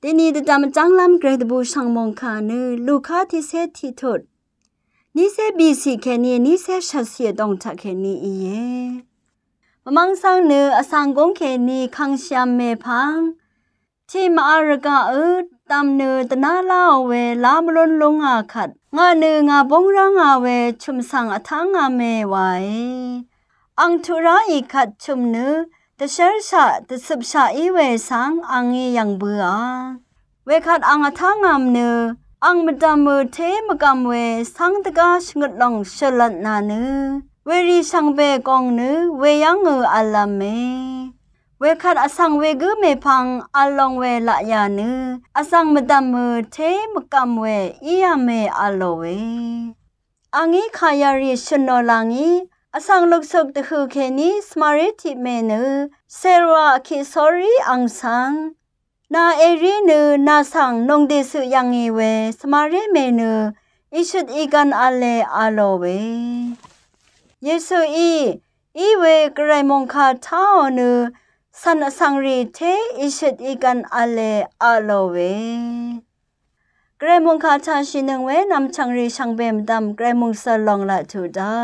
ทีนี้จะจำจังลำเกรดบูช่างมองคานือลูกค้าที่เซที่ทุดนี่เซบีซีแค่นี้นี่เซชัดเสียดองทักแค่นี้อีเย่มังสังเนืออสังกงแค่นี้ขังเชียมเมพังที่มาอารกาตามเนือตนาลาเวลามลนลงอาขัดงาเนืองาบงรังอาเวชุมสังอทังอาเมไว้อังทุระอีขัดชุมเนือตะเชรชะตะสืบชะอีเวสังอังเงยังเบื่อเวขัดอังอทังอามเนืออังมดามมือเทมกำเวสังตะกาชงดลองเชลัดนาเนือเวรีสังเบกองเนือเวยังเงออัลลาเมเวขัดอสังเวกุเมพังอัลลองเวละยาเนืออสังมดามมือเทมกำเวอียาเมอัลโลเวอังอีขายารีชนอลังอีอสังลูกสุกตะคือแค่นี้สมาริติเมเนือเซรวาคิสอรีอังสังนาเอรีเนือนาสังนงเดสุยังเอเวสมาริเมเนืออิชุดอีกันอัลเลอัลโลเวเยซูอีเวกไรมงคาท้าวเนือสันอสังรีเทอิชุดอีกันอัลเลอัลโลเวไกรมงคาชาชินึงเวนำชังรีชังเบมดำไกรมงสลองละทูดา